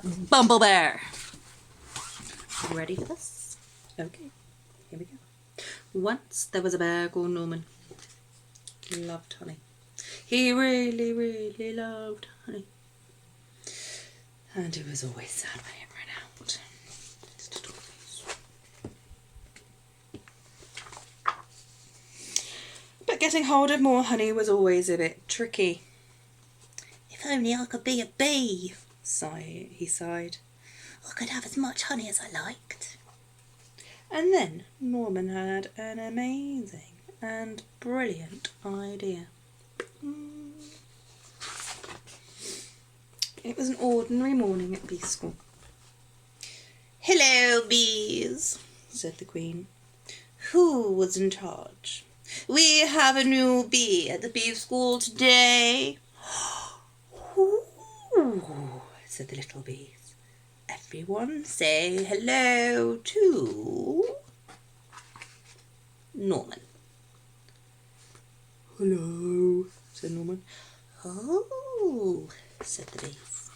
Bumble Bear. You ready for this? Okay, here we go. Once there was a bear called Norman. He loved honey. He really, really loved honey. And he was always sad when it ran out. But getting hold of more honey was always a bit tricky. If only I could be a bee, he sighed. I could have as much honey as I liked. And then Norman had an amazing and brilliant idea. It was an ordinary morning at bee school. "Hello, bees," said the Queen. "Who was in charge? We have a new bee at the bee school today." "Ooh," said the little bees. "Everyone say hello to Norman." "Hello," said Norman. "Oh," said the bees.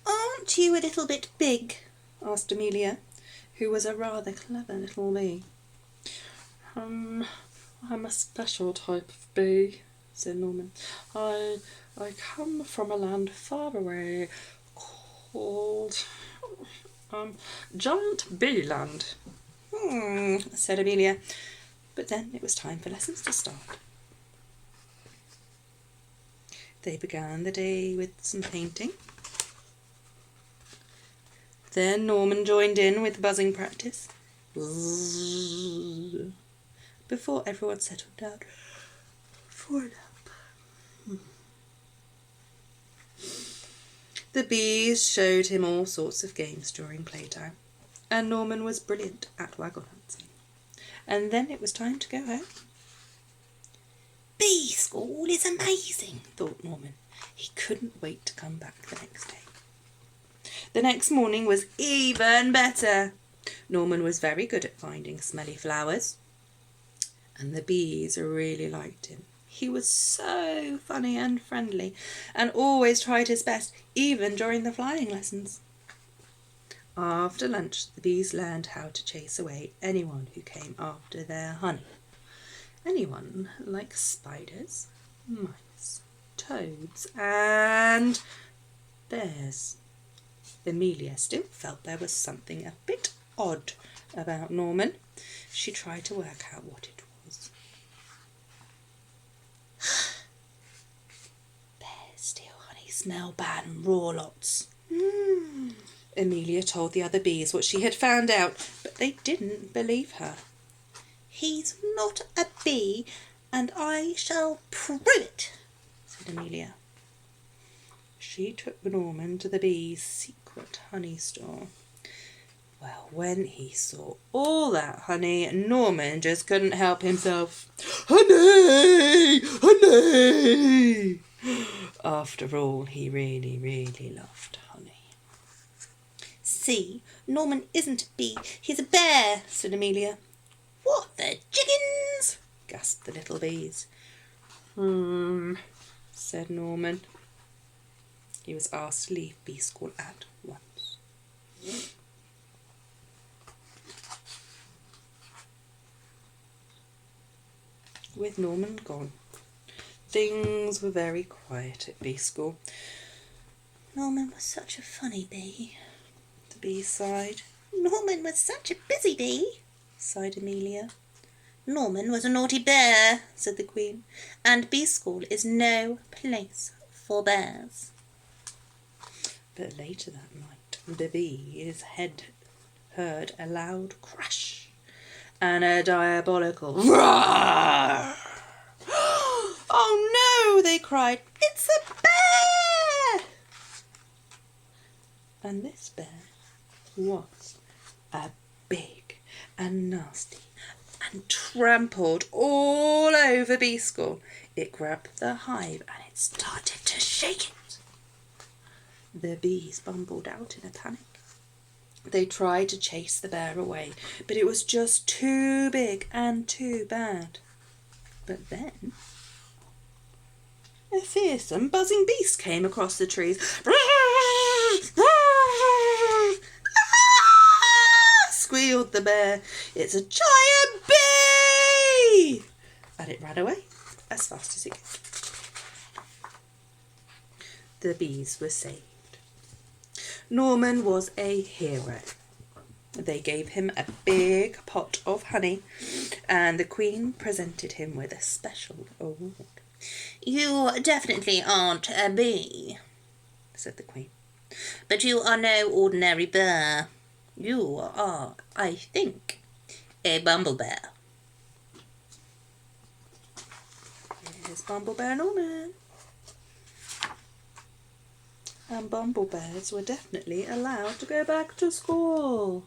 "Aren't you a little bit big?" asked Amelia, who was a rather clever little bee. I'm a special type of bee," said Norman. I come from a land far away called Giant Bee Land. Said Amelia. But then it was time for lessons to start. They began the day with some painting. Then Norman joined in with buzzing practice. Before everyone settled down for a nap. The bees showed him all sorts of games during playtime, and Norman was brilliant at waggle dancing. And then it was time to go home. "Bee school is amazing," thought Norman. He couldn't wait to come back the next day. The next morning was even better. Norman was very good at finding smelly flowers, and the bees really liked him. He was so funny and friendly, and always tried his best, even during the flying lessons. After lunch, the bees learned how to chase away anyone who came after their honey. Anyone like spiders, mice, toads, and bears. Amelia still felt there was something a bit odd about Norman. She tried to work out what it was. "Bears steal honey, smell bad, and roar lots." Amelia told the other bees what she had found out, but they didn't believe her. "He's not a bee, and I shall prove it," said Amelia. She took Norman to the bees' secret honey store. Well, when he saw all that honey, Norman just couldn't help himself. "Honey! Honey!" After all, he really, really loved honey. "See, Norman isn't a bee, he's a bear," said Amelia. "What the chickens!" gasped the little bees. Said Norman. He was asked to leave bee school at once. With Norman gone, things were very quiet at bee school. "Norman was such a funny bee," the bees sighed. "Norman was such a busy bee," sighed Amelia. "Norman was a naughty bear," said the Queen, "and bee school is no place for bears." But later that night, the bees heard a loud crash and a diabolical roar. "Oh no!" they cried. "It's a bear!" And this bear was a big and nasty and trampled all over bee school. It grabbed the hive and it started to shake it. The bees bumbled out in a panic. They tried to chase the bear away, but it was just too big and too bad. But then A fearsome buzzing beast came across the trees. Squealed the bear. It's a giant bee! And it ran away as fast as it could. The bees were saved. Norman was a hero. They gave him a big pot of honey, and the Queen presented him with a special award. "You definitely aren't a bee," said the Queen, "but you are no ordinary bear. You are, I think, a Bumble Bear." Here's Bumble Bear Norman. And Bumble Bears were definitely allowed to go back to school.